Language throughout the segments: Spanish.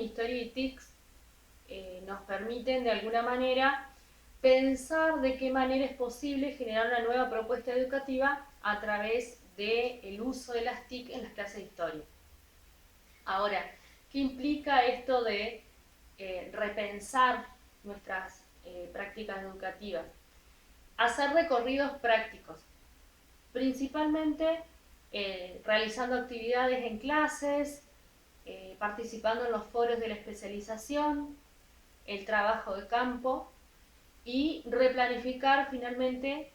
historia y TICs nos permiten de alguna manera pensar de qué manera es posible generar una nueva propuesta educativa a través del uso de las TIC en las clases de historia. Ahora, ¿qué implica esto de repensar nuestras prácticas educativas? Hacer recorridos prácticos, principalmente realizando actividades en clases, participando en los foros de la especialización, el trabajo de campo y replanificar finalmente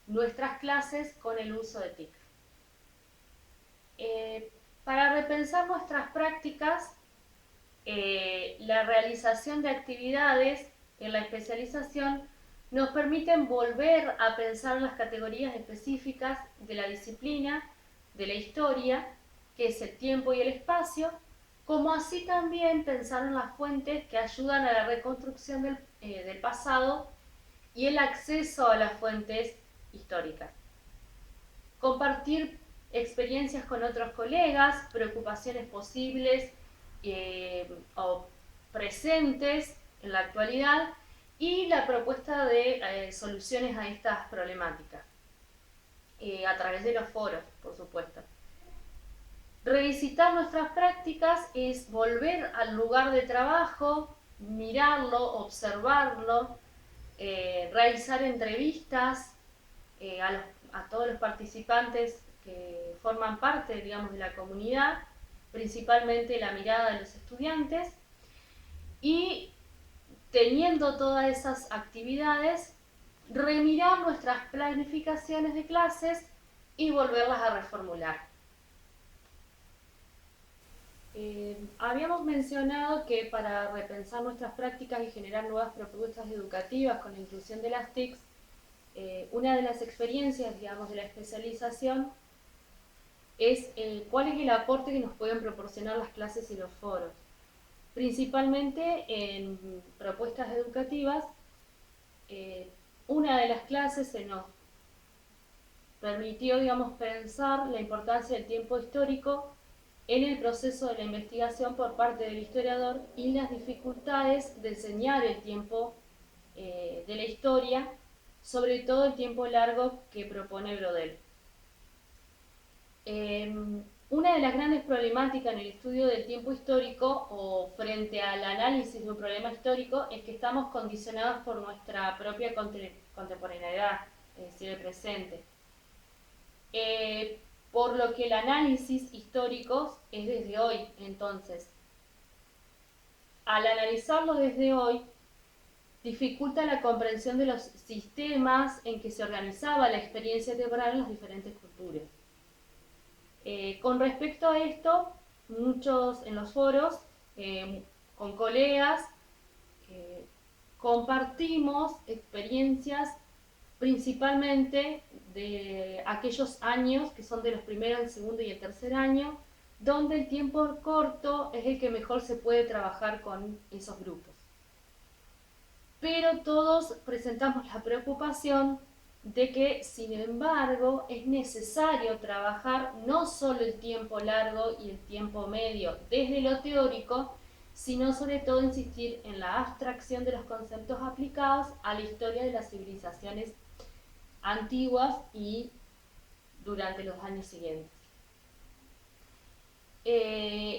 nuestras clases con el uso de TIC. Para repensar nuestras prácticas, la realización de actividades en la especialización nos permiten volver a pensar en las categorías específicas de la disciplina, de la historia, que es el tiempo y el espacio, como así también pensar en las fuentes que ayudan a la reconstrucción del pasado y el acceso a las fuentes históricas. Compartir experiencias con otros colegas, preocupaciones posibles o presentes en la actualidad y la propuesta de soluciones a estas problemáticas a través de los foros, por supuesto. Revisitar nuestras prácticas es volver al lugar de trabajo, mirarlo, observarlo, realizar entrevistas a todos los participantes que forman parte, digamos, de la comunidad, principalmente la mirada de los estudiantes, y teniendo todas esas actividades, remirar nuestras planificaciones de clases y volverlas a reformular. Habíamos mencionado que para repensar nuestras prácticas y generar nuevas propuestas educativas con la inclusión de las TICs, una de las experiencias, digamos, de la especialización es cuál es el aporte que nos pueden proporcionar las clases y los foros. Principalmente en propuestas educativas, una de las clases se nos permitió, digamos, pensar la importancia del tiempo histórico en el proceso de la investigación por parte del historiador y las dificultades de enseñar el tiempo de la historia, sobre todo el tiempo largo que propone Brodel. Una de las grandes problemáticas en el estudio del tiempo histórico o frente al análisis de un problema histórico es que estamos condicionados por nuestra propia contemporaneidad, es decir, el presente. Por lo que el análisis histórico es desde hoy. Entonces, al analizarlo desde hoy, dificulta la comprensión de los sistemas en que se organizaba la experiencia temporal en las diferentes culturas. Con respecto a esto, muchos en los foros, con colegas, compartimos experiencias principalmente de aquellos años que son de los primeros, el segundo y el tercer año, donde el tiempo corto es el que mejor se puede trabajar con esos grupos. Pero todos presentamos la preocupación de que, sin embargo, es necesario trabajar no solo el tiempo largo y el tiempo medio desde lo teórico, sino sobre todo insistir en la abstracción de los conceptos aplicados a la historia de las civilizaciones antiguas y durante los años siguientes.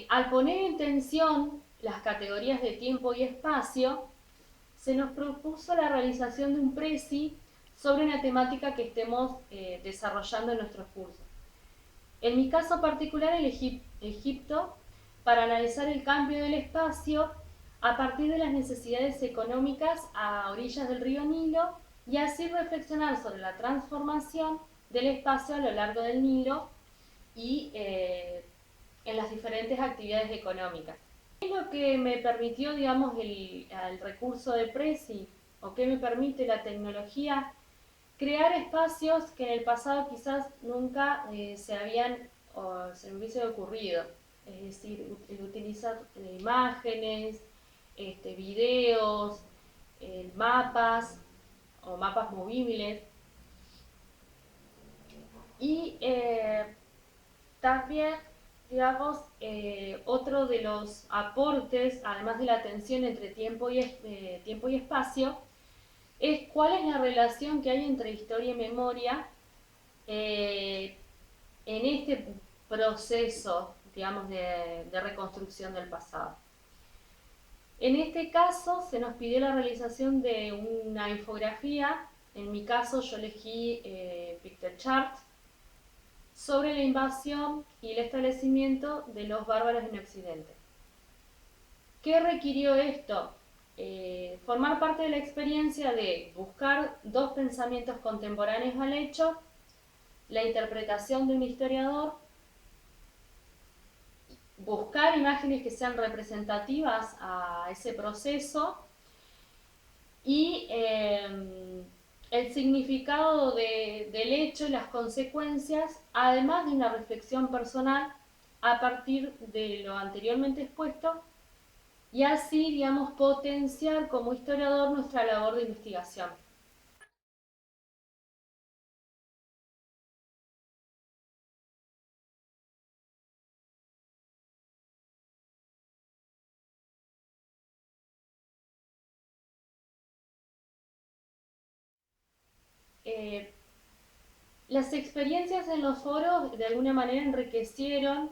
Al poner en tensión las categorías de tiempo y espacio, se nos propuso la realización de un presi sobre una temática que estemos desarrollando en nuestros cursos. En mi caso particular elegí Egipto para analizar el cambio del espacio a partir de las necesidades económicas a orillas del río Nilo y así reflexionar sobre la transformación del espacio a lo largo del Nilo y en las diferentes actividades económicas. ¿Qué es lo que me permitió, digamos, el recurso de Prezi, o qué me permite la tecnología? Crear espacios que en el pasado quizás nunca se me hubiese ocurrido. Es decir, utilizar imágenes, videos, mapas o mapas movibles. Y también, digamos, otro de los aportes, además de la tensión entre tiempo y espacio, es cuál es la relación que hay entre historia y memoria en este proceso, digamos, de reconstrucción del pasado. En este caso se nos pidió la realización de una infografía. En mi caso yo elegí Picture Chart sobre la invasión y el establecimiento de los bárbaros en Occidente. ¿Qué requirió esto? Formar parte de la experiencia de buscar dos pensamientos contemporáneos al hecho, la interpretación de un historiador, buscar imágenes que sean representativas a ese proceso y el significado del hecho y las consecuencias, además de una reflexión personal a partir de lo anteriormente expuesto, y así, digamos, potenciar como historiador nuestra labor de investigación. Eh, las experiencias en los foros de alguna manera enriquecieron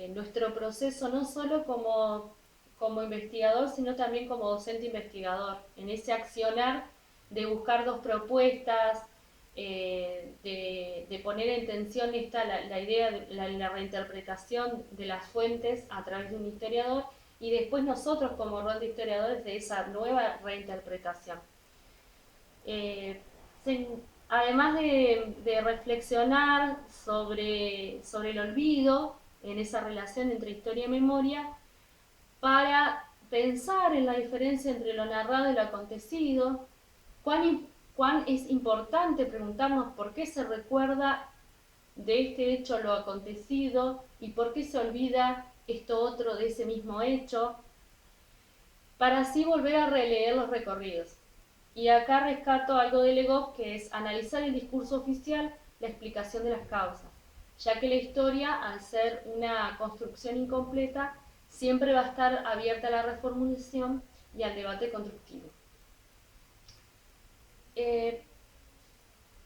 nuestro proceso, no solo como investigador, sino también como docente investigador, en ese accionar de buscar dos propuestas, de poner en tensión la idea de la reinterpretación de las fuentes a través de un historiador y después nosotros como rol de historiadores de esa nueva reinterpretación. Eh, se, Además de reflexionar sobre el olvido en esa relación entre historia y memoria, para pensar en la diferencia entre lo narrado y lo acontecido, cuán es importante preguntarnos por qué se recuerda de este hecho lo acontecido y por qué se olvida esto otro de ese mismo hecho, para así volver a releer los recorridos. Y acá rescato algo de Legoff, que es analizar el discurso oficial, la explicación de las causas, ya que la historia, al ser una construcción incompleta, siempre va a estar abierta a la reformulación y al debate constructivo.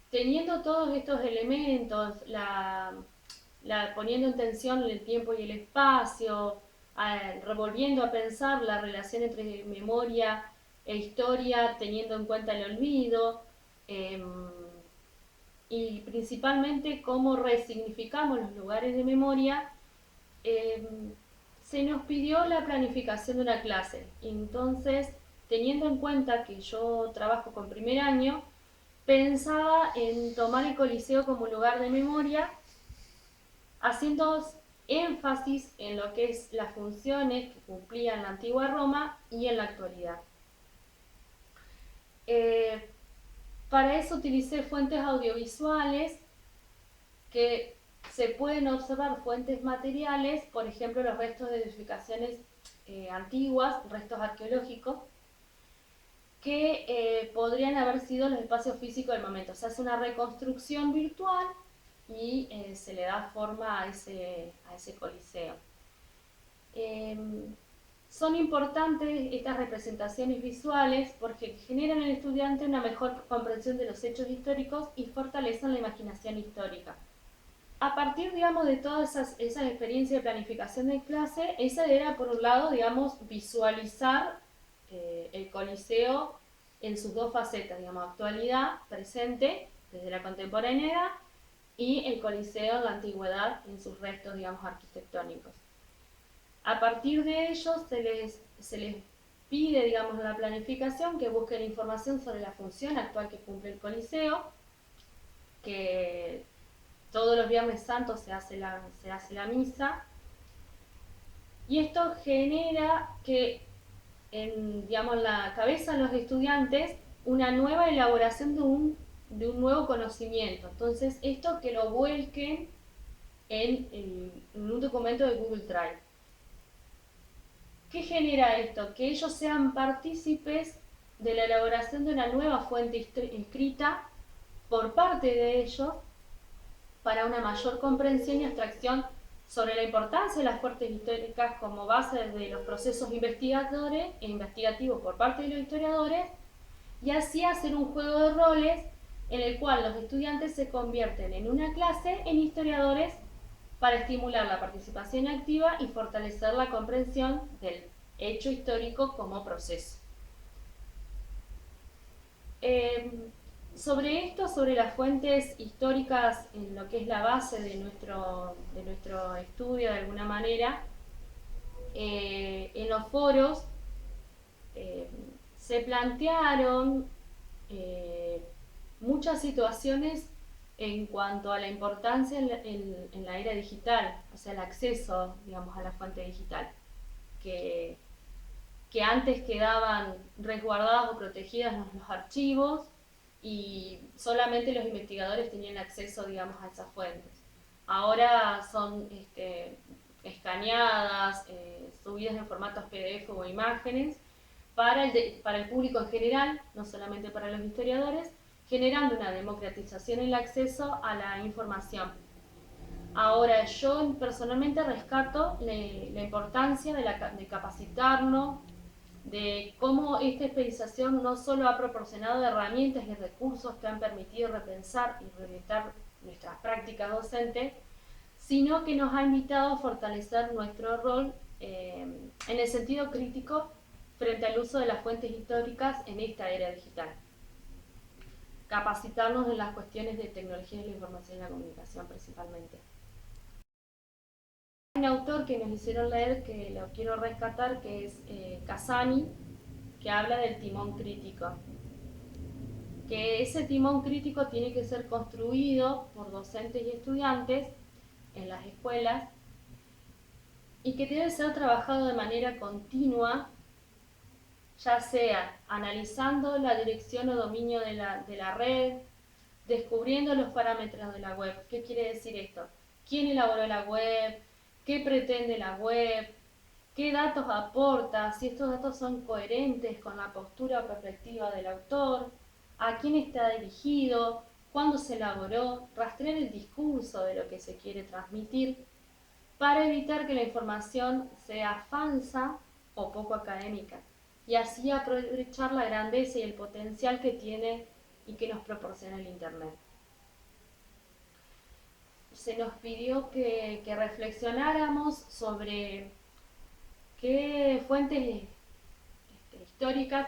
Teniendo todos estos elementos, poniendo en tensión el tiempo y el espacio, revolviendo a pensar la relación entre memoria e historia, teniendo en cuenta el olvido, y principalmente cómo resignificamos los lugares de memoria, se nos pidió la planificación de una clase. Entonces, teniendo en cuenta que yo trabajo con primer año, pensaba en tomar el Coliseo como lugar de memoria, haciendo énfasis en lo que es las funciones que cumplía en la antigua Roma y en la actualidad. Para eso utilicé fuentes audiovisuales que se pueden observar, fuentes materiales, por ejemplo los restos de edificaciones antiguas, restos arqueológicos, que podrían haber sido los espacios físicos del momento. Se hace una reconstrucción virtual y se le da forma a ese coliseo. Son importantes estas representaciones visuales porque generan en el estudiante una mejor comprensión de los hechos históricos y fortalecen la imaginación histórica. A partir, digamos, de todas esas experiencias de planificación de clase, esa era, por un lado, digamos, visualizar el Coliseo en sus dos facetas, digamos, actualidad, presente, desde la contemporaneidad, y el Coliseo en la antigüedad, en sus restos, digamos, arquitectónicos. A partir de ello se les pide, digamos, la planificación que busquen información sobre la función actual que cumple el Coliseo, que todos los Viernes Santos se hace la misa, y esto genera que en, digamos, la cabeza de los estudiantes una nueva elaboración de un nuevo conocimiento. Entonces, esto que lo vuelquen en un documento de Google Drive. ¿Qué genera esto? Que ellos sean partícipes de la elaboración de una nueva fuente escrita por parte de ellos para una mayor comprensión y abstracción sobre la importancia de las fuentes históricas como base de los procesos investigadores e investigativos por parte de los historiadores, y así hacer un juego de roles en el cual los estudiantes se convierten en una clase en historiadores para estimular la participación activa y fortalecer la comprensión del hecho histórico como proceso. Sobre esto, sobre las fuentes históricas en lo que es la base de nuestro estudio de alguna manera, en los foros se plantearon muchas situaciones en cuanto a la importancia en la era digital, o sea, el acceso, digamos, a la fuente digital, que, que antes quedaban resguardadas o protegidas en los archivos y solamente los investigadores tenían acceso, digamos, a esas fuentes. Ahora son escaneadas, subidas en formatos PDF o imágenes para el público en general, no solamente para los historiadores, generando una democratización en el acceso a la información. Ahora, yo personalmente rescato la importancia de capacitarnos, de cómo esta especialización no solo ha proporcionado herramientas y recursos que han permitido repensar y reorientar nuestras prácticas docentes, sino que nos ha invitado a fortalecer nuestro rol en el sentido crítico frente al uso de las fuentes históricas en esta era digital. Capacitarnos en las cuestiones de tecnología de la información y la comunicación principalmente. Hay un autor que nos hicieron leer que lo quiero rescatar, que es Casani, que habla del timón crítico. Que ese timón crítico tiene que ser construido por docentes y estudiantes en las escuelas y que debe ser trabajado de manera continua, ya sea analizando la dirección o dominio de la red, descubriendo los parámetros de la web. ¿Qué quiere decir esto? ¿Quién elaboró la web? ¿Qué pretende la web? ¿Qué datos aporta? Si estos datos son coherentes con la postura o perspectiva del autor, a quién está dirigido, cuándo se elaboró, rastrear el discurso de lo que se quiere transmitir, para evitar que la información sea falsa o poco académica, y así aprovechar la grandeza y el potencial que tiene y que nos proporciona el Internet. Se nos pidió que reflexionáramos sobre qué fuentes históricas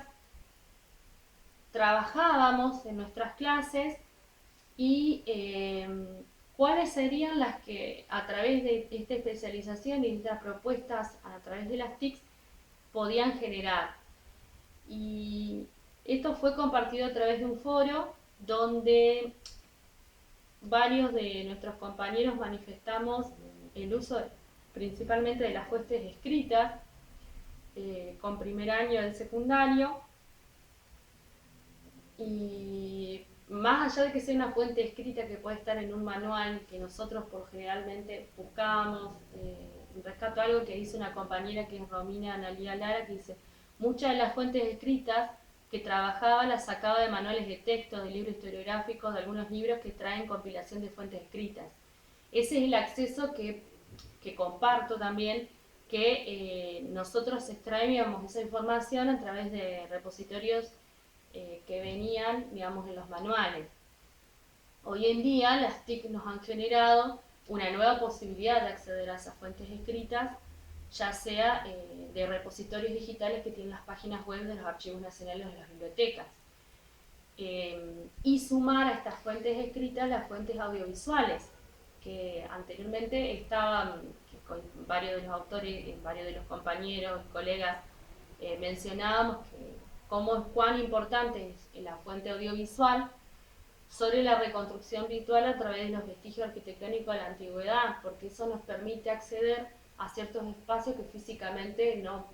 trabajábamos en nuestras clases y cuáles serían las que a través de esta especialización y estas propuestas a través de las TICs podían generar. Y esto fue compartido a través de un foro donde varios de nuestros compañeros manifestamos el uso principalmente de las fuentes escritas con primer año del secundario, y más allá de que sea una fuente escrita que puede estar en un manual que nosotros por generalmente buscamos, rescato algo que dice una compañera que es Romina Analía Lara, que dice: muchas de las fuentes escritas que trabajaba las sacaba de manuales de texto, de libros historiográficos, de algunos libros que traen compilación de fuentes escritas. Ese es el acceso que comparto también, que nosotros extraíamos esa información a través de repositorios que venían, digamos, en los manuales. Hoy en día las TIC nos han generado una nueva posibilidad de acceder a esas fuentes escritas, ya sea de repositorios digitales que tienen las páginas web de los archivos nacionales de las bibliotecas. Y sumar a estas fuentes escritas las fuentes audiovisuales, que anteriormente estaban, que con varios de los autores, varios de los compañeros, colegas, mencionábamos cuán importante es la fuente audiovisual sobre la reconstrucción virtual a través de los vestigios arquitectónicos de la antigüedad, porque eso nos permite acceder a ciertos espacios que físicamente no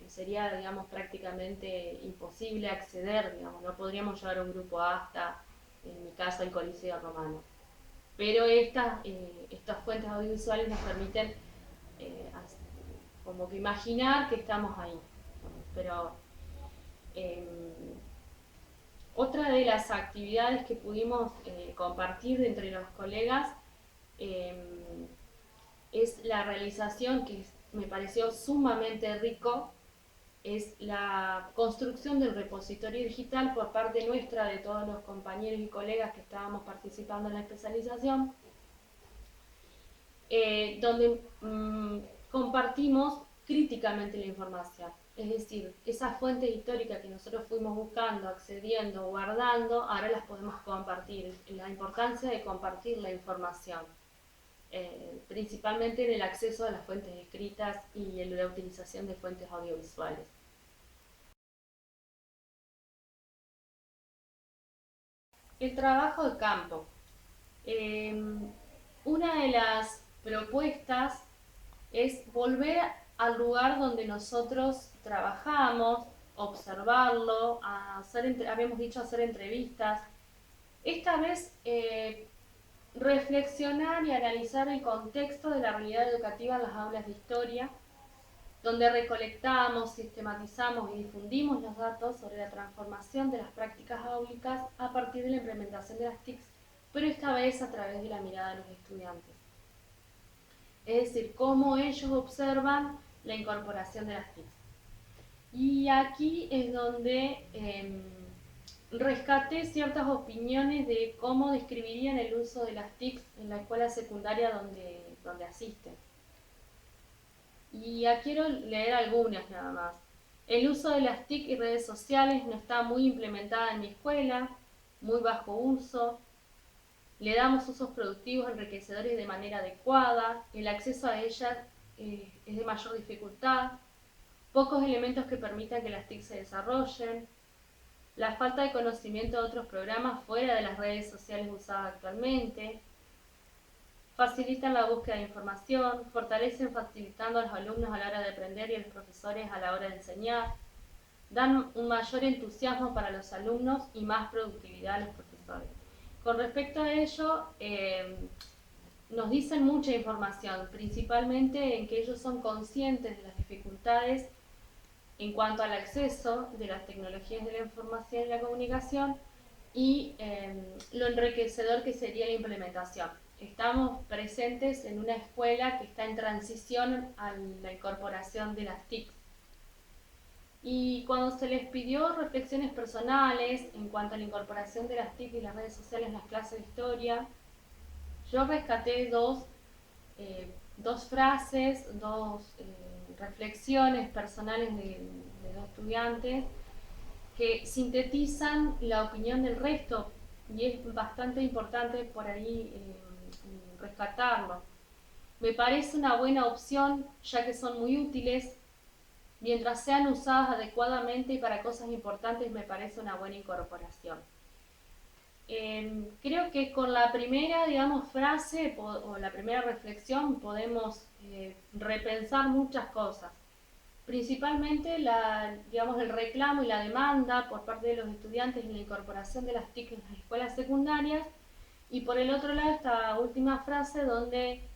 sería, digamos, prácticamente imposible acceder, digamos, no podríamos llevar un grupo hasta, en mi caso, el Coliseo Romano. Pero estas fuentes audiovisuales nos permiten como que imaginar que estamos ahí. Pero otra de las actividades que pudimos compartir entre los colegas es la realización que me pareció sumamente rico, es la construcción del repositorio digital por parte nuestra, de todos los compañeros y colegas que estábamos participando en la especialización, donde compartimos críticamente la información. Es decir, esas fuentes históricas que nosotros fuimos buscando, accediendo, guardando, ahora las podemos compartir. La importancia de compartir la información, principalmente en el acceso a las fuentes escritas y en la utilización de fuentes audiovisuales. El trabajo de campo. Eh, una de las propuestas es volver al lugar donde nosotros trabajamos, observarlo, habíamos dicho hacer entrevistas. Esta vez reflexionar y analizar el contexto de la realidad educativa en las aulas de historia, donde recolectamos, sistematizamos y difundimos los datos sobre la transformación de las prácticas áulicas a partir de la implementación de las TICs, pero esta vez a través de la mirada de los estudiantes. Es decir, cómo ellos observan la incorporación de las TICs. Y aquí es donde rescaté ciertas opiniones de cómo describirían el uso de las TICs en la escuela secundaria donde asisten. Y aquí quiero leer algunas nada más. El uso de las TIC y redes sociales no está muy implementada en mi escuela, muy bajo uso. Le damos usos productivos enriquecedores de manera adecuada, el acceso a ellas es de mayor dificultad, pocos elementos que permitan que las TIC se desarrollen, la falta de conocimiento de otros programas fuera de las redes sociales usadas actualmente, facilitan la búsqueda de información, fortalecen facilitando a los alumnos a la hora de aprender y a los profesores a la hora de enseñar, dan un mayor entusiasmo para los alumnos y más productividad a los profesores. Con respecto a ello, nos dicen mucha información, principalmente en que ellos son conscientes de las dificultades en cuanto al acceso de las tecnologías de la información y la comunicación y lo enriquecedor que sería la implementación. Estamos presentes en una escuela que está en transición a la incorporación de las TIC. Y cuando se les pidió reflexiones personales en cuanto a la incorporación de las TIC y las redes sociales en las clases de historia, yo rescaté dos frases, dos reflexiones personales de los estudiantes que sintetizan la opinión del resto y es bastante importante por ahí rescatarlo. Me parece una buena opción ya que son muy útiles. Mientras sean usadas adecuadamente y para cosas importantes, me parece una buena incorporación. Creo que con la primera, digamos, frase o la primera reflexión podemos repensar muchas cosas. Principalmente digamos, el reclamo y la demanda por parte de los estudiantes en la incorporación de las TIC en las escuelas secundarias. Y por el otro lado, esta última frase donde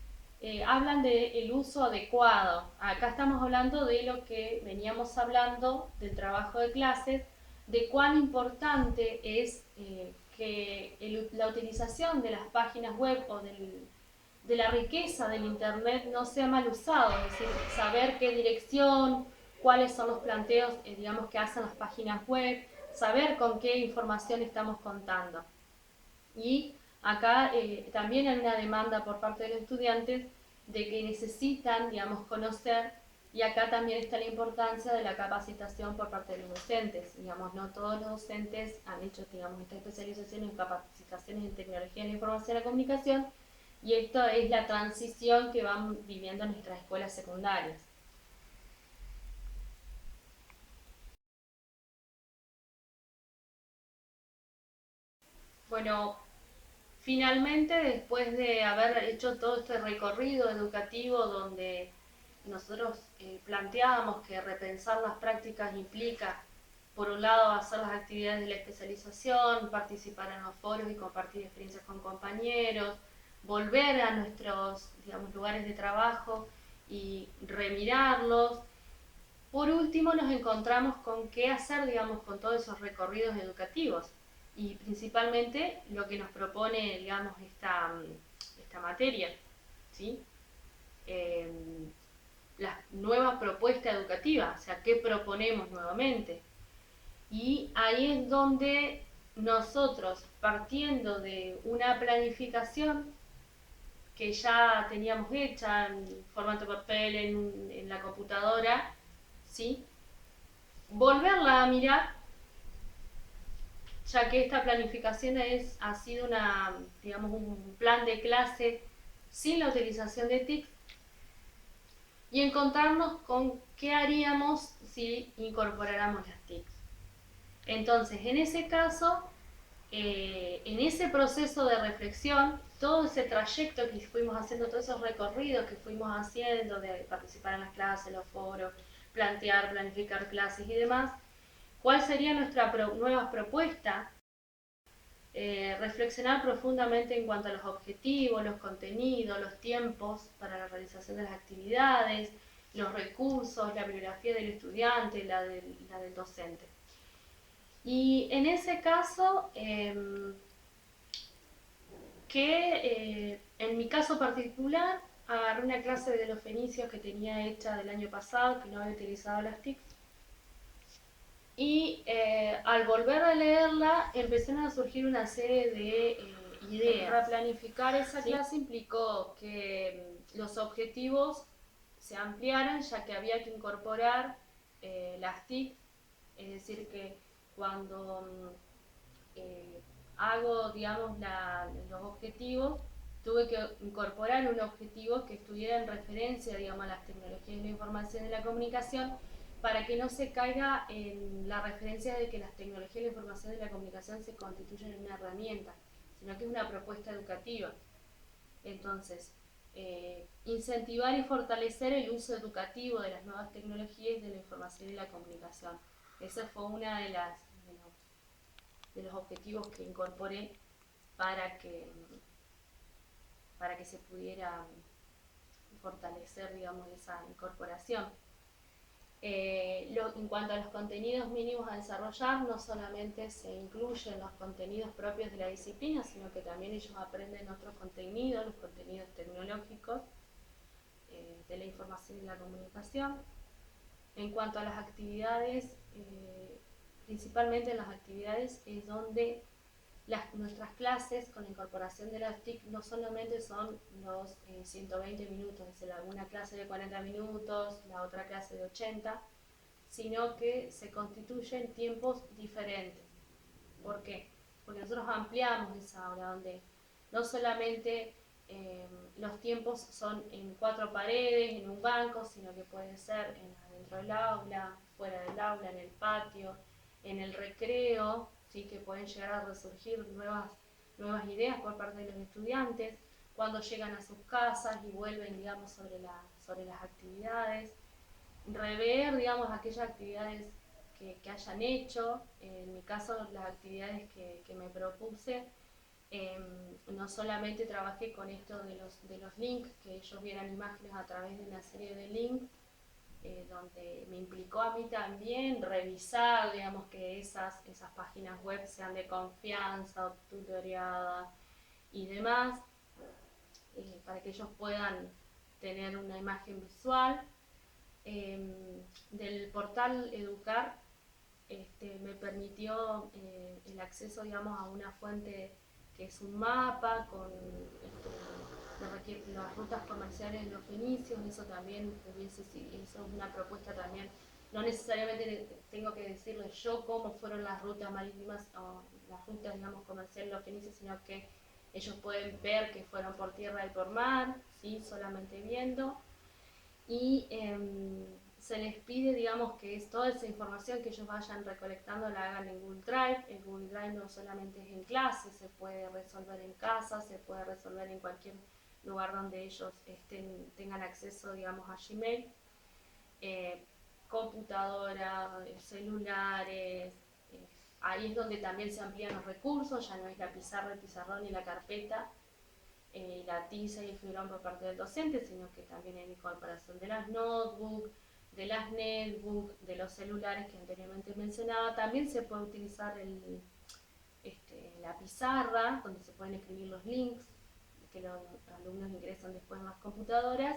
hablan del uso adecuado. Acá estamos hablando de lo que veníamos hablando del trabajo de clases, de cuán importante es que la utilización de las páginas web o de la riqueza del Internet no sea mal usado, es decir, saber qué dirección, cuáles son los planteos digamos, que hacen las páginas web, saber con qué información estamos contando. Y acá también hay una demanda por parte de los estudiantes de que necesitan, digamos, conocer, y acá también está la importancia de la capacitación por parte de los docentes. Digamos, no todos los docentes han hecho, digamos, esta especialización en capacitaciones en tecnología de la información y la comunicación, y esto es la transición que van viviendo nuestras escuelas secundarias. Bueno, finalmente, después de haber hecho todo este recorrido educativo donde nosotros planteábamos que repensar las prácticas implica, por un lado, hacer las actividades de la especialización, participar en los foros y compartir experiencias con compañeros, volver a nuestros, digamos, lugares de trabajo y remirarlos. Por último, nos encontramos con qué hacer, digamos, con todos esos recorridos educativos y principalmente lo que nos propone, digamos, esta materia, ¿sí? eh, la nueva propuesta educativa, o sea, qué proponemos nuevamente. Y ahí es donde nosotros, partiendo de una planificación que ya teníamos hecha en formato papel, en la computadora, ¿sí? Volverla a mirar, ya que esta planificación ha sido digamos, un plan de clase sin la utilización de TIC, y encontrarnos con qué haríamos si incorporáramos las TIC. Entonces, en ese caso, en ese proceso de reflexión, todo ese trayecto que fuimos haciendo, todos esos recorridos que fuimos haciendo, de participar en las clases, los foros, plantear, planificar clases y demás, ¿cuál sería nuestra nueva propuesta? Reflexionar profundamente en cuanto a los objetivos, los contenidos, los tiempos para la realización de las actividades, los recursos, la bibliografía del estudiante, la del docente. Y en ese caso, en mi caso particular, agarré una clase de los fenicios que tenía hecha del año pasado, que no había utilizado las TIC, y al volver a leerla empezaron a surgir una serie de ideas. Para planificar esa clase implicó que los objetivos se ampliaran, ya que había que incorporar las TIC, es decir, que cuando hago, digamos, los objetivos, tuve que incorporar un objetivo que estuviera en referencia, digamos, a las tecnologías de la información y la comunicación, para que no se caiga en la referencia de que las tecnologías de la información y la comunicación se constituyen en una herramienta, sino que es una propuesta educativa. Entonces, incentivar y fortalecer el uso educativo de las nuevas tecnologías de la información y la comunicación. Esa fue una de los objetivos que incorporé para que, para que se pudiera fortalecer, digamos, esa incorporación. En cuanto a los contenidos mínimos a desarrollar, no solamente se incluyen los contenidos propios de la disciplina, sino que también ellos aprenden otros contenidos, los contenidos tecnológicos de la información y la comunicación. En cuanto a las actividades, principalmente en las actividades es donde nuestras clases con la incorporación de las TIC no solamente son los 120 minutos, es decir, una clase de 40 minutos, la otra clase de 80, sino que se constituyen tiempos diferentes. ¿Por qué? Porque nosotros ampliamos esa hora donde no solamente los tiempos son en 4 paredes, en un banco, sino que puede ser dentro del aula, fuera del aula, en el patio, en el recreo, ¿sí? Que pueden llegar a resurgir nuevas ideas por parte de los estudiantes, cuando llegan a sus casas y vuelven, digamos, sobre las actividades, rever, digamos, aquellas actividades que hayan hecho. En mi caso, las actividades que me propuse, no solamente trabajé con esto de los links, que ellos vieran imágenes a través de una serie de links, donde me implicó a mí también revisar, digamos, que esas páginas web sean de confianza, tutoriadas y demás, para que ellos puedan tener una imagen visual. Del portal Educar me permitió el acceso, digamos, a una fuente que es un mapa con las rutas comerciales de los fenicios. Eso también eso es una propuesta también. No necesariamente tengo que decirles yo cómo fueron las rutas marítimas o las rutas, digamos, comerciales de los fenicios, sino que ellos pueden ver que fueron por tierra y por mar, ¿sí? Solamente viendo. Y se les pide, digamos, que toda esa información que ellos vayan recolectando la hagan en Google Drive. El Google Drive no solamente es en clase, se puede resolver en casa, se puede resolver en cualquier lugar donde ellos tengan acceso, digamos, a Gmail, computadora, celulares. Ahí es donde también se amplían los recursos, ya no es la pizarra, el pizarrón y la carpeta, la tiza y el fibrón por parte del docente, sino que también hay incorporación de las notebooks, de las netbooks, de los celulares que anteriormente mencionaba. También se puede utilizar la pizarra, donde se pueden escribir los links que los alumnos ingresan después en las computadoras.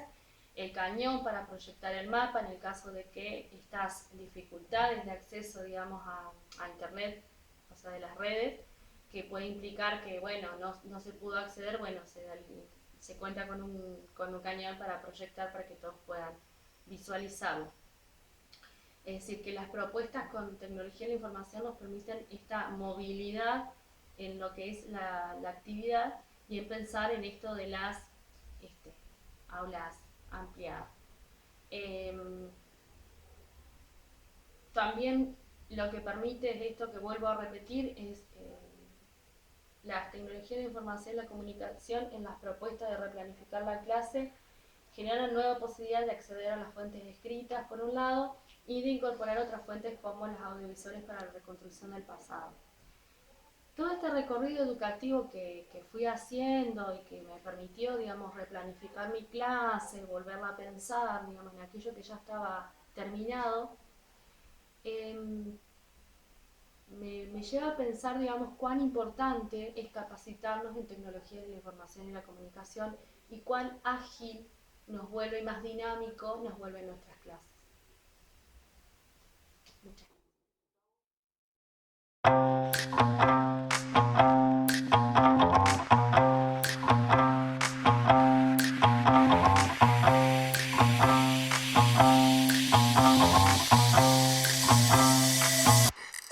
el cañón para proyectar el mapa en el caso de que estas dificultades de acceso, digamos, a internet, o sea, de las redes, que puede implicar que, bueno, no se pudo acceder, bueno, se cuenta con un cañón para proyectar para que todos puedan visualizarlo. Es decir, que las propuestas con tecnología de la información nos permiten esta movilidad en lo que es la actividad y en pensar en esto de las aulas ampliadas. También lo que permite es esto que vuelvo a repetir, es las tecnologías de la información y la comunicación en las propuestas de replanificar la clase generan nueva posibilidad de acceder a las fuentes escritas, por un lado, y de incorporar otras fuentes como las audiovisuales para la reconstrucción del pasado. Todo este recorrido educativo que fui haciendo y que me permitió, digamos, replanificar mi clase, volverla a pensar, digamos, en aquello que ya estaba terminado, me lleva a pensar, digamos, cuán importante es capacitarnos en tecnologías de la información y la comunicación y cuán ágil nos vuelve, más dinámico nos vuelve nuestras clases. Muchas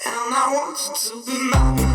And I want you to be mine.